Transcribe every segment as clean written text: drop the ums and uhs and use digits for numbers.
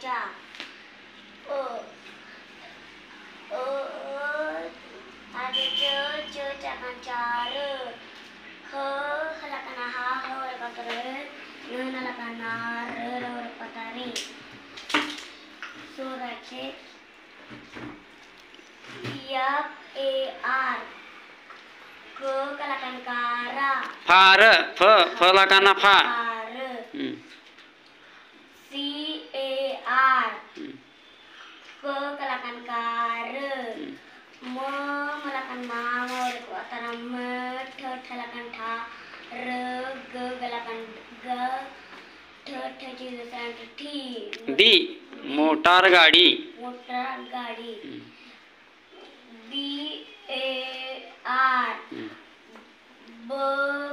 चा अ अ आगे च चाकांचा र ख हलाकाना हा हवर पतरे न हलाकाना र हवर पतारे स्वराचे FAR क कलाकांकारा फार फ फलाकाना फा CAR क कलाकांकार म मलाकान माम और अतरा म ठ ठलाकान ठा र ग गलाकान ग ठ ठ चिरसान ठी डी मोटार गाडी BAR ब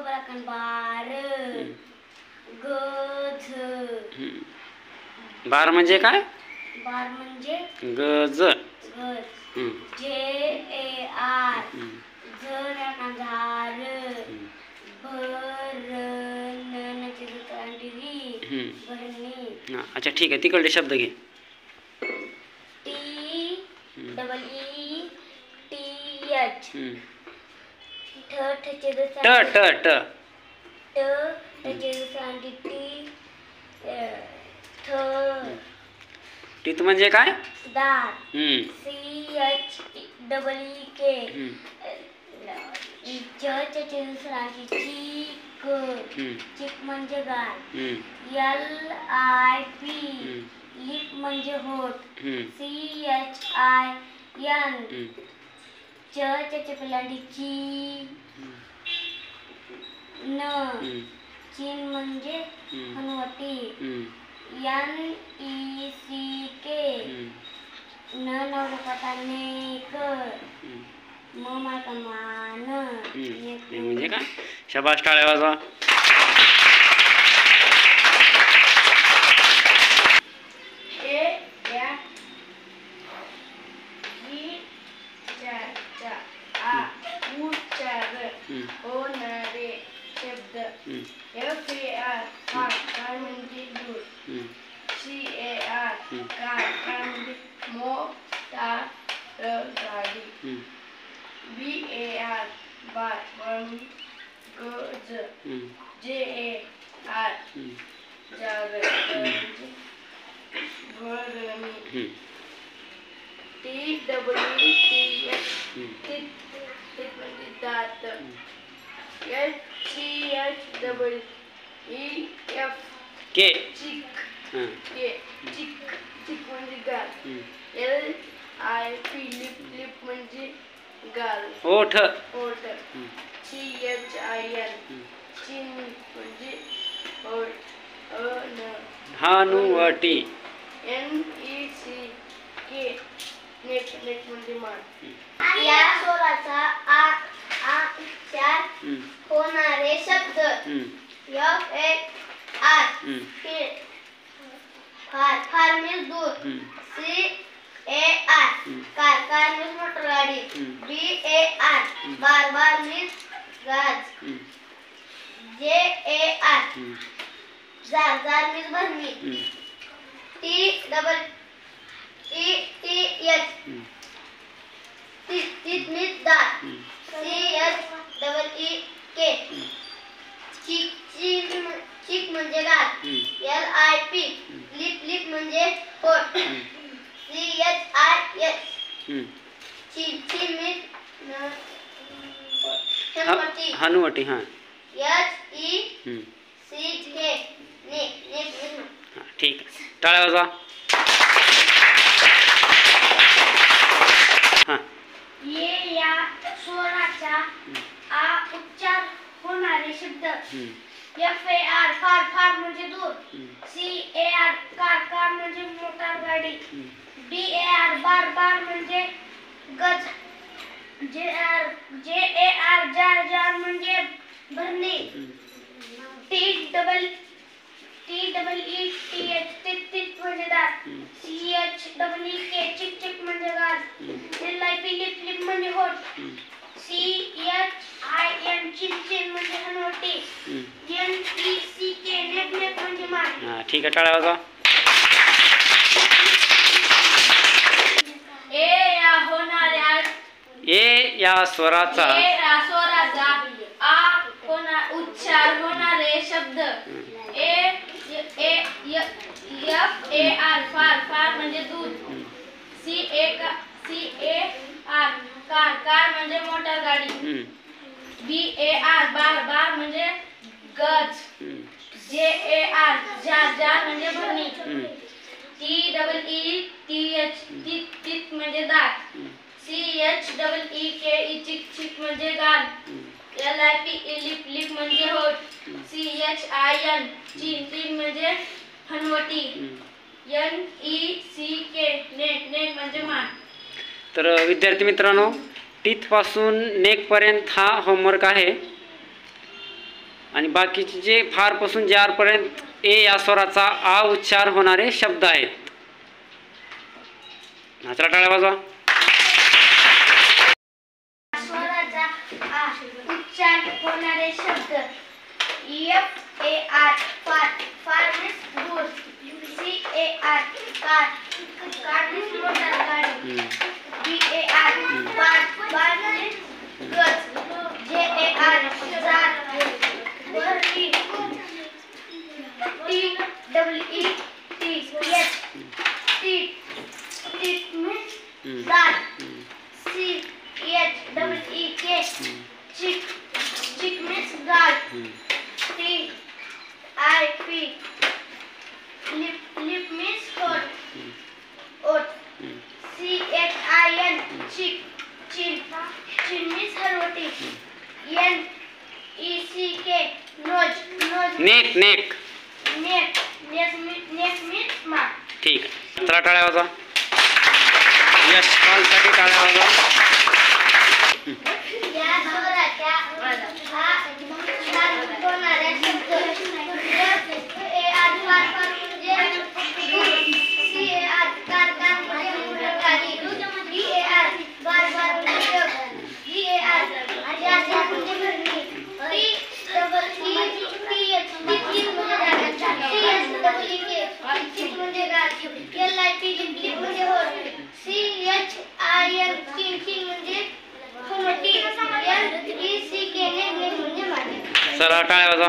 बलाकान बार गज बार म्हणजे काय? बार म्हणजे गज JAR जराकान झार भर न चिरसान भरणी. अच्छा ठीक आहे, तिकडले शब्द घे. TEETH ठ ठ ट ट ट टीत म्हणजे काय? दात. CHEEK चीक चीक म्हणजे गाल. LIP लिप म्हणजे होठ. CHIN चपलांडी ची न चीन म्हणजे हनुवटी. NECK न नवरपाता नेक म माका मान म्हणजे काय? शाबास, टाळ्या वाजवा. होणारे शब्द. FAR कार म्हणजे दूर. CAR कार म्हणजे मोटार गाडी. BAR बार म्हणजे गज. JAR जार म्हणजे भरणी. TEETH म्हणजे दात. CHEEF के चिक चिक म्हणजे गाल. LIP लिप म्हणजे गाल. ओठ CHIN चिन म्हणजे हनुवटी. NECK नेक म्हणजे मान. या स्वराचा आ उच्चार होणारे शब्द. FAR फार म्हणजे दूर. CAR कार म्हणजे मोटर गाडी. BAR बार म्हणजे गाज. JAR जार म्हणजे भरणी. TEETH तीत म्हणजे दात. CHEEK चीक म्हणजे गाल. LIP लिप म्हणजे होठ. CHIN हनुवटी. हा HECK नेक. ठीक आहे, टाळ्या वाजवा. ये या स्वराचा आ उच्चार होणारे शब्द. FAR फार म्हणजे दूर. CAR कार म्हणजे मोटार गाडी. BAR बार म्हणजे गज. JAR जार म्हणजे भरणी. TEETH तीत म्हणजे दात. CHEEK चिक म्हणजे गाल. LIP लिप म्हणजे होठ. CHIN चिन म्हणजे हनुवटी. NECK नेक म्हणजे मान. ठीक आहे, टाळ्या वाजवा. ए या स्वराचा स्वराचा उच्चार होणारे शब्द एफ ए आर फार फार म्हणजे दूध C A R car car म्हणजे मोटर गाडी बी ए आर बार बार म्हणजे गज जे ए आर जार जार म्हणजे भरणी T double E T H तीत म्हणजे दात सी एच डबल ई के ई चिक चिक म्हणजे गाल L I P lip lip म्हणजे होठ सी एच आय एन चीन चीन म्हणजे हनवटी एन ई सी के नेक नेक म्हणजे मान. तर विद्यार्थी मित्रांनो, टीथ पासून नेक पर्यंत हा होमवर्क आहे आणि बाकीचे जे फार पासून जार पर्यंत ए या स्वराचा आ उच्चार होणारे शब्द आहेत. चला टाळ्या वाजवा. स्वराचा आ उच्चार होणारे शब्द एफ ए आर फार फार मीन्स दूध C A R car car means motor गाडी B A R bar bar means गज जे ए आर जार भरणी T W E T H teeth teeth means दात C H double E K cheek cheek means गाल T I P lip lip means होठ ओठ C H I N chick chin chin means हरवटी N E C K nose nose neck neck neck neck means mouth. ठीक आहे. चला टाळ्या वाजवा. यशपालसाठी टाळ्या वाजवा. या स्वराच्या हा उच्चार होणारे शब्द ए आर फार फार म्हणजे दूध C A R car car म्हणजे मोटर गाडी बी ए आर बार बार म्हणजे बी ए आर जार जार म्हणजे भरणी T double E T H T म्हणजे T H double E K चिक म्हणजे गाल एल आय पी लिप म्हणजे होठ सी एच आय एन चिन चिन म्हणजे चला टाळ्या वाजवा.